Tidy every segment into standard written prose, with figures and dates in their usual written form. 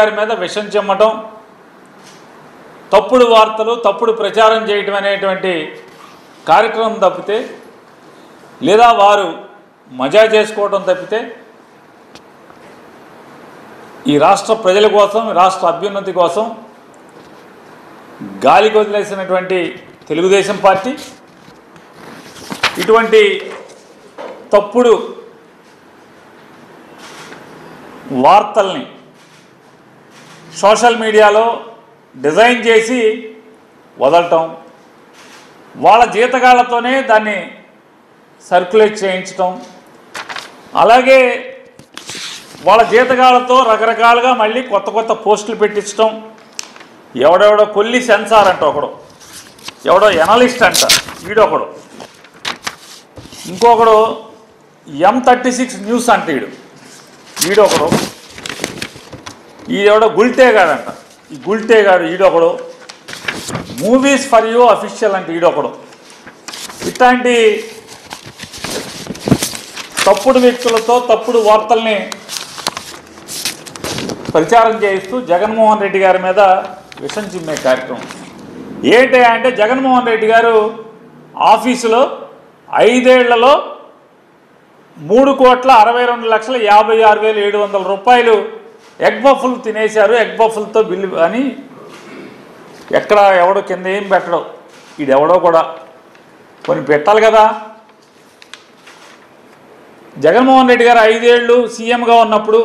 గారి మీద విషం చిమ్మటం, తప్పుడు వార్తలు, తప్పుడు ప్రచారం చేయటం అనేటువంటి కార్యక్రమం తప్పితే, లేదా వారు మజా చేసుకోవడం తప్పితే ఈ రాష్ట్ర ప్రజల కోసం, రాష్ట్ర అభ్యున్నతి కోసం గాలికి వదిలేసినటువంటి తెలుగుదేశం పార్టీ ఇటువంటి తప్పుడు వార్తల్ని సోషల్ మీడియాలో డిజైన్ చేసి వదలటం, వాళ్ళ జీతగాళ్లతోనే దాన్ని సర్క్యులేట్ చేయించటం, అలాగే వాళ్ళ జీతగాళ్లతో రకరకాలుగా మళ్ళీ కొత్త కొత్త పోస్టులు పెట్టించటం. ఎవడెవడో కొల్లి సెన్సార్ అంట ఒకడు, ఎవడో ఎనలిస్ట్ అంట వీడొకడు, ఇంకొకడు M36 న్యూస్ అంట వీడొకడు, ఈడెవడో గుల్టేగాడంట, ఈ గుల్టేగాడు ఈడొకడు, మూవీస్ ఫర్ యూ అఫీషియల్ అంటే ఈడొకడు. ఇట్లాంటి తప్పుడు వ్యక్తులతో తప్పుడు వార్తల్ని ప్రచారం చేయిస్తూ జగన్మోహన్ రెడ్డి గారి మీద విషం చిమ్మే కార్యక్రమం. ఏంటి అంటే జగన్మోహన్ రెడ్డి గారు ఆఫీసులో 5 ఏళ్లలో 3,62,56,700 రూపాయలు ఎగ్ బఫుల్ తినేశారు, ఎగ్ బఫుల్తో బిల్లు అని ఎక్కడ ఎవడో కింద ఏం పెట్టడం, ఈడెవడో కూడా కొన్ని పెట్టాలి కదా. జగన్మోహన్ రెడ్డి గారు 5 ఏళ్ళు సీఎంగా ఉన్నప్పుడు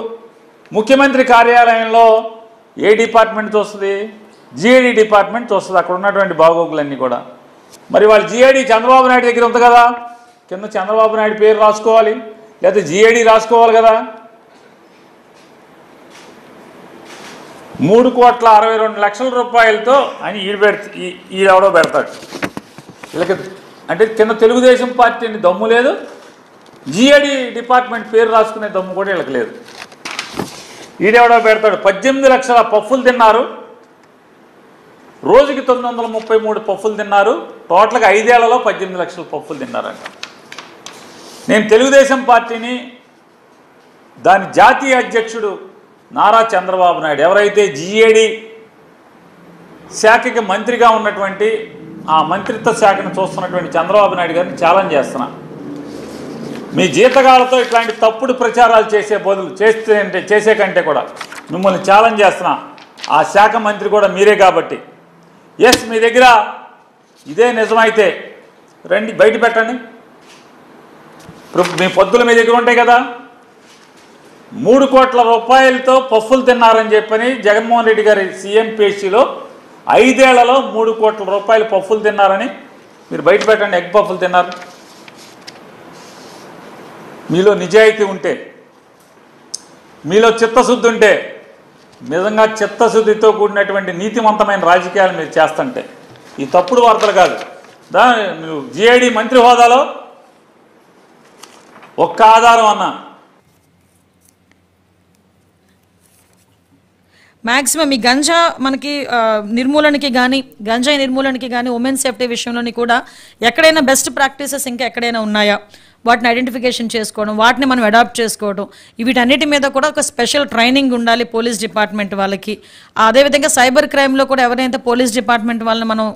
ముఖ్యమంత్రి కార్యాలయంలో ఏ డిపార్ట్మెంట్ వస్తుంది? జిఐడి డిపార్ట్మెంట్ వస్తుంది, అక్కడ ఉన్నటువంటి బాగోగులన్నీ కూడా. మరి వాళ్ళు జిఐడి చంద్రబాబు నాయుడు దగ్గర ఉంది కదా, కింద చంద్రబాబు నాయుడు పేరు రాసుకోవాలి, లేకపోతే జిఐడి రాసుకోవాలి కదా. 3,62,00,000 రూపాయలతో అని ఈడెవడో పెడతాడు. వీళ్ళకి అంటే కింద తెలుగుదేశం పార్టీని దమ్ము లేదు, జిఐడి డిపార్ట్మెంట్ పేరు రాసుకునే దమ్ము కూడా వీళ్ళకి లేదు. ఈడెవడో పెడతాడు 18 లక్షల పఫ్ఫులు తిన్నారు, రోజుకి 933 పఫ్ఫులు తిన్నారు, టోటల్గా 5 ఏళ్లలో 18 లక్షల పఫ్ఫులు తిన్నారంట. నేను తెలుగుదేశం పార్టీని దాని జాతీయ అధ్యక్షుడు నారా చంద్రబాబు నాయుడు, ఎవరైతే జిఏడి శాఖకి మంత్రిగా ఉన్నటువంటి ఆ మంత్రిత్వ శాఖను చూస్తున్నటువంటి చంద్రబాబు నాయుడు గారిని ఛాలెంజ్ చేస్తున్నా. మీ జీతగాళ్లతో ఇట్లాంటి తప్పుడు ప్రచారాలు చేసే కంటే కూడా మిమ్మల్ని ఛాలెంజ్ చేస్తున్నా. ఆ శాఖ మంత్రి కూడా మీరే కాబట్టి, ఎస్ మీ దగ్గర ఇదే నిజమైతే రండి బయట పెట్టండి. మీ పొద్దులు మీ దగ్గర ఉంటాయి కదా. 3 కోట్ల రూపాయలతో పఫ్ఫులు తిన్నారని చెప్పని జగన్మోహన్ రెడ్డి గారి సీఎం పేషీలో 5 ఏళ్లలో 3 కోట్ల రూపాయలు పఫ్ఫులు తిన్నారని మీరు బయట పెట్టండి. ఎగ్ పఫ్ఫులు తిన్నారు. మీలో నిజాయితీ ఉంటే, మీలో చిత్తశుద్ధి ఉంటే, నిజంగా చిత్తశుద్ధితో కూడినటువంటి నీతివంతమైన రాజకీయాలు మీరు చేస్తుంటే ఈ తప్పుడు వార్తలు కాదు. మీరు జిఐడి మంత్రి హోదాలో ఒక్క ఆధారం అన్నా మ్యాక్సిమం ఈ గంజా మనకి నిర్మూలనకి కానీ, గంజాయి నిర్మూలనకి కానీ, ఉమెన్ సేఫ్టీ విషయంలోని కూడా ఎక్కడైనా బెస్ట్ ప్రాక్టీసెస్ ఇంకా ఎక్కడైనా ఉన్నాయా, వాటిని ఐడెంటిఫికేషన్ చేసుకోవడం, వాటిని మనం అడాప్ట్ చేసుకోవడం, వీటన్నిటి మీద కూడా ఒక స్పెషల్ ట్రైనింగ్ ఉండాలి పోలీస్ డిపార్ట్మెంట్ వాళ్ళకి. అదేవిధంగా సైబర్ క్రైమ్లో కూడా ఎవరైతే పోలీస్ డిపార్ట్మెంట్ వాళ్ళని మనం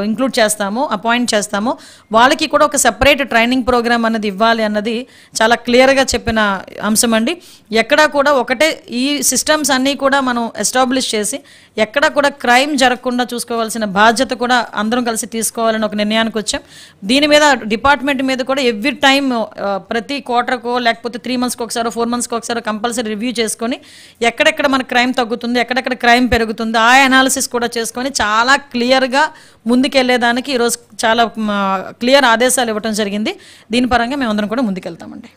ఇంక్లూడ్ చేస్తామో, అపాయింట్ చేస్తామో, వాళ్ళకి కూడా ఒక సెపరేట్ ట్రైనింగ్ ప్రోగ్రామ్ అన్నది ఇవ్వాలి అన్నది చాలా క్లియర్గా చెప్పిన అంశం అండి. ఎక్కడా కూడా ఒకటే ఈ సిస్టమ్స్ అన్నీ కూడా మనం ఎస్టాబ్లిష్ చేసి ఎక్కడా కూడా క్రైమ్ జరగకుండా చూసుకోవాల్సిన బాధ్యత కూడా అందరం కలిసి తీసుకోవాలని ఒక నిర్ణయానికి వచ్చాం. దీని మీద డిపార్ట్మెంట్ మీద కూడా ఎవ్రీ టైం ప్రతి క్వార్టర్కో లేకపోతే 3 మంత్స్కి ఒకసారి 4 మంత్స్కి ఒకసారి కంపల్సరీ రివ్యూ చేసుకొని ఎక్కడెక్కడ మన క్రైమ్ తగ్గుతుంది, ఎక్కడెక్కడ క్రైమ్ పెరుగుతుంది ఆ అనాలిసిస్ కూడా చేసుకొని చాలా క్లియర్గా ముందుకెళ్లేదానికి ఈరోజు చాలా క్లియర్ ఆదేశాలు ఇవ్వడం జరిగింది. దీని పరంగా మేమందరం కూడా ముందుకెళ్తామండి.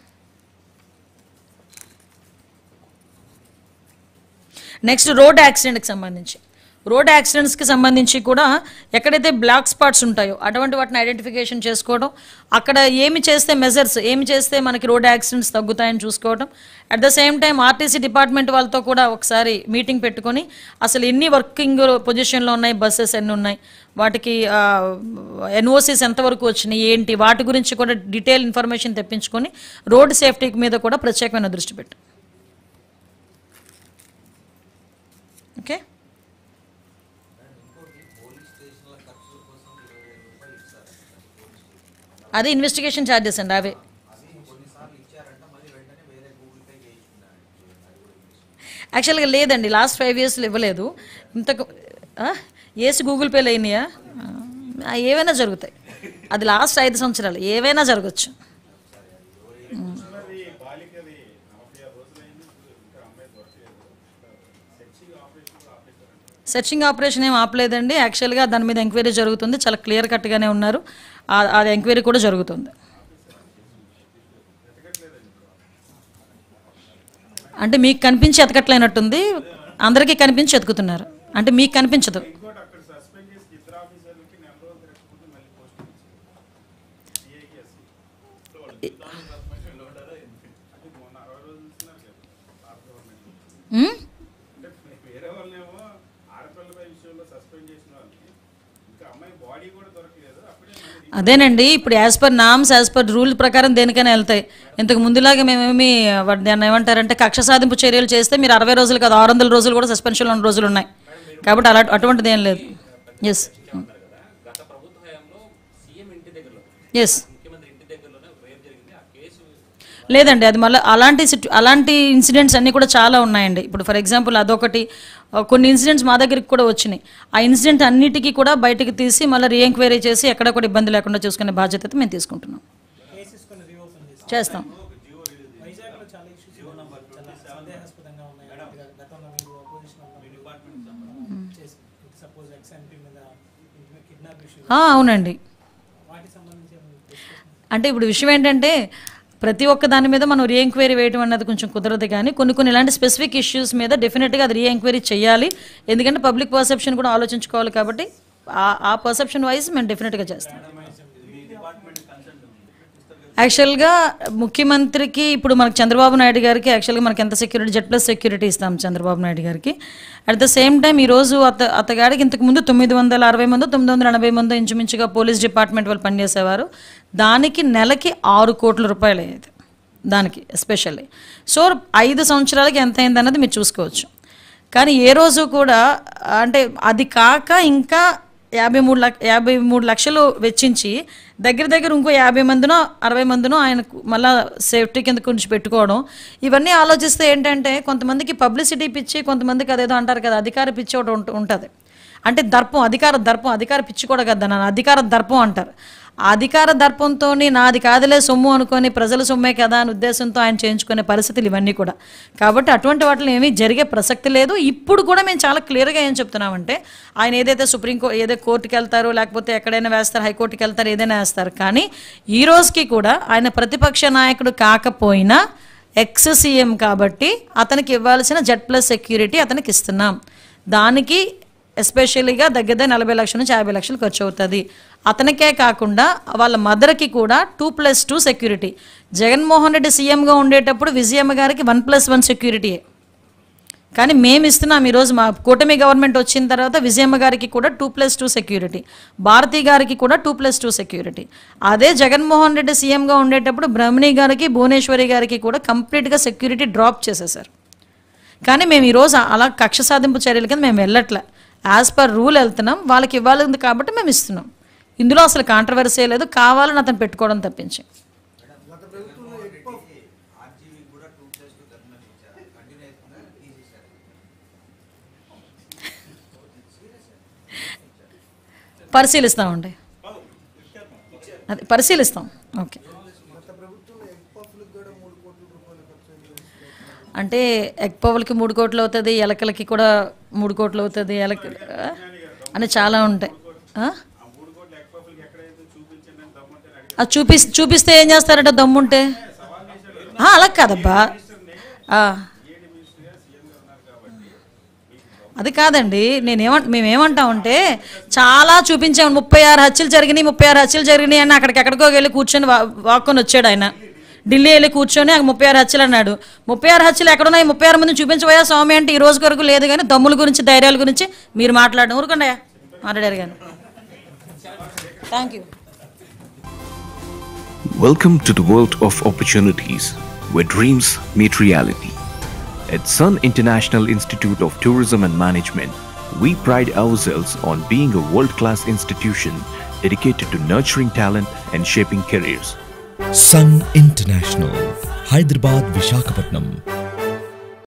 నెక్స్ట్ రోడ్ యాక్సిడెంట్స్కి సంబంధించి కూడా ఎక్కడైతే బ్లాక్ స్పాట్స్ ఉంటాయో అటువంటి వాటిని ఐడెంటిఫికేషన్ చేసుకోవడం, అక్కడ ఏమి చేస్తే మెజర్స్ ఏమి చేస్తే మనకి రోడ్ యాక్సిడెంట్స్ తగ్గుతాయని చూసుకోవడం. At the same time RTC department వాళ్ళతో కూడా ఒకసారి మీటింగ్ పెట్టుకొని అసలు ఎన్ని వర్కింగ్ పొజిషన్లో ఉన్నాయి, బస్సెస్ ఎన్ని ఉన్నాయి, వాటికి ఎన్ఓసీస్ ఎంతవరకు వచ్చినాయి ఏంటి, వాటి గురించి కూడా డీటెయిల్ ఇన్ఫర్మేషన్ తెప్పించుకొని రోడ్ సేఫ్టీ మీద కూడా ప్రత్యేకమైన దృష్టి పెట్టాం. ఓకే. అది ఇన్వెస్టిగేషన్ ఛార్జెస్ అండి అవే. యాక్చువల్గా లేదండి, లాస్ట్ 5 yearsలో ఇవ్వలేదు. ఇంతకు ఏసి గూగుల్ పేలు అయినాయా, ఏవైనా జరుగుతాయి. అది లాస్ట్ 5 సంవత్సరాలు ఏవైనా జరగచ్చు. సెర్చింగ్ ఆపరేషన్ ఏం ఆపలేదండి. యాక్చువల్గా దాని మీద ఎంక్వైరీ జరుగుతుంది, చాలా క్లియర్ కట్గానే ఉన్నారు. అది ఎంక్వైరీ కూడా జరుగుతుంది. అంటే మీకు కనిపించి ఎతకట్లేనట్టుంది, అందరికీ కనిపించి ఎతుకుతున్నారు. అంటే మీకు కనిపించదు. అదేనండి, ఇప్పుడు as per norms, as per rule ప్రకారం దేనికైనా వెళ్తాయి. ఇంతకు ముందులాగా మేమేమి దాన్ని ఏమంటారంటే కక్ష సాధింపు చర్యలు చేస్తే మీరు 60 రోజులు కాదు 600 రోజులు కూడా సస్పెన్షన్లో ఉన్న రోజులు ఉన్నాయి. కాబట్టి అటువంటిది ఏం లేదు. ఎస్ ఎస్ లేదండి, అది మళ్ళీ అలాంటి ఇన్సిడెంట్స్ అన్నీ కూడా చాలా ఉన్నాయండి. ఇప్పుడు ఫర్ ఎగ్జాంపుల్ అదొకటి, కొన్ని ఇన్సిడెంట్స్ మా దగ్గరికి కూడా వచ్చినాయి. ఆ ఇన్సిడెంట్ అన్నిటికీ కూడా బయటకు తీసి మళ్ళీ రీఎంక్వైరీ చేసి ఎక్కడ కూడా ఇబ్బంది లేకుండా చూసుకునే బాధ్యత మేము తీసుకుంటున్నాం, చేస్తాం. అవునండి. అంటే ఇప్పుడు విషయం ఏంటంటే ప్రతి ఒక్క దాని మీద మనం రీఎంక్వైరీ వేయడం అన్నది కొంచెం కుదరదు, కానీ కొన్ని ఇలాంటి స్పెసిఫిక్ ఇష్యూస్ మీద డెఫినెట్గా అది రీఎంక్వైరీ చేయాలి. ఎందుకంటే పబ్లిక్ పర్సెప్షన్ కూడా ఆలోచించుకోవాలి. కాబట్టి ఆ పర్సెప్షన్ వైజ్ మేము డెఫినెట్గా చేస్తాం. యాక్చువల్గా ముఖ్యమంత్రికి ఇప్పుడు మనకు చంద్రబాబు నాయుడు గారికి యాక్చువల్గా మనకి ఎంత సెక్యూరిటీ, Z+ సెక్యూరిటీ ఇస్తాం చంద్రబాబు నాయుడు గారికి. అట్ ద సేమ్ టైం ఈరోజు అతగాడికి ఇంతకుముందు 960 మంది 980 మంది ఇంచుమించుగా పోలీస్ డిపార్ట్మెంట్ వాళ్ళు పనిచేసేవారు. దానికి నెలకి 6 కోట్ల రూపాయలు అయ్యేది దానికి ఎస్పెషల్లీ. సో 5 సంవత్సరాలకి ఎంత అయింది అన్నది మీరు చూసుకోవచ్చు. కానీ ఏ రోజు కూడా అంటే అది కాక ఇంకా 53 లక్షలు వెచ్చించి దగ్గర ఇంకో 50 మందినో 60 మందినో ఆయనకు మళ్ళీ సేఫ్టీ కింద కొంచెం పెట్టుకోవడం, ఇవన్నీ ఆలోచిస్తే ఏంటంటే కొంతమందికి పబ్లిసిటీ పిచ్చి, కొంతమందికి అదేదో అంటారు కదా అధికార పిచ్చి ఒకటి ఉంటుంది. అంటే దర్పం, అధికార పిచ్చి కూడా కదా, నన్ను అధికార దర్పం అంటారు. అధికార దర్పంతో నాది కాదులే సొమ్ము అనుకొని ప్రజల సొమ్మే కదా అని ఉద్దేశంతో ఆయన చేయించుకునే పరిస్థితులు ఇవన్నీ కూడా. కాబట్టి అటువంటి వాటిలో ఏమీ జరిగే ప్రసక్తి లేదు. ఇప్పుడు కూడా మేము చాలా క్లియర్గా ఏం చెప్తున్నామంటే ఆయన ఏదైతే ఏదో కోర్టుకి వెళ్తారో లేకపోతే ఎక్కడైనా వేస్తారు, హైకోర్టుకి వెళ్తారు, ఏదైనా వేస్తారు. కానీ ఈ రోజుకి కూడా ఆయన ప్రతిపక్ష నాయకుడు కాకపోయినా ఎక్స్ సీఎం కాబట్టి అతనికి ఇవ్వాల్సిన Z+ సెక్యూరిటీ అతనికి ఇస్తున్నాం. దానికి ఎస్పెషల్లీగా దగ్గర 40 లక్షల నుంచి 50 లక్షలు ఖర్చు అవుతుంది. అతనికే కాకుండా వాళ్ళ మదర్కి కూడా 2+2 సెక్యూరిటీ. జగన్మోహన్ రెడ్డి సీఎంగా ఉండేటప్పుడు విజయమ్మ గారికి 1+1 సెక్యూరిటీయే. కానీ మేము ఇస్తున్నాం ఈరోజు మా కూటమి గవర్నమెంట్ వచ్చిన తర్వాత విజయమ్మ గారికి కూడా 2+2 సెక్యూరిటీ, భారతి గారికి కూడా 2+2 సెక్యూరిటీ. అదే జగన్మోహన్ రెడ్డి సీఎంగా ఉండేటప్పుడు బ్రహ్మణి గారికి, భువనేశ్వరి గారికి కూడా కంప్లీట్గా సెక్యూరిటీ డ్రాప్ చేసేసారు. కానీ మేము ఈరోజు అలా కక్ష సాధింపు చర్యల కింద మేము వెళ్ళట్లే, యాజ్ పర్ రూల్ వెళ్తున్నాం. వాళ్ళకి ఇవ్వాలి కాబట్టి మేము ఇస్తున్నాం. ఇందులో అసలు కాంట్రవర్సీ లేదు, కావాలని అతను పెట్టుకోవడం తప్పించి. పరిశీలిస్తామండి, అది పరిశీలిస్తాం. ఓకే, అంటే ఎగ్ పవర్లకి 3 కోట్లు అవుతుంది, ఎలకలకి కూడా 3 కోట్లు అవుతుంది, అని చాలా ఉంటాయి. అది చూపిస్తే ఏం చేస్తారంటే దమ్ముంటే, అలా కాదబ్బా, అది కాదండి. మేమేమంటామంటే చాలా చూపించాము, 36 హత్యలు జరిగినాయి అని అక్కడికెక్కడికో వెళ్ళి కూర్చొని వాక్కొని వచ్చాడు ఆయన. ఢిల్లీ వెళ్ళి కూర్చొని 36 హత్యలు అన్నాడు. 36 హత్యలు ఎక్కడున్నాయి? 36 మంది చూపించబోయా స్వామి అంటే ఈ రోజు వరకు లేదు. కానీ దమ్ముల గురించి, ధైర్యాల గురించి మీరు మాట్లాడడం ఊరుకోండి, మాట్లాడారు కానీ. Thank you. Welcome to the world of opportunities, where dreams meet reality. At Sun International Institute of Tourism and Management, we pride ourselves on being a world-class institution dedicated to nurturing talent and shaping careers. Sun International, Hyderabad, Visakhapatnam.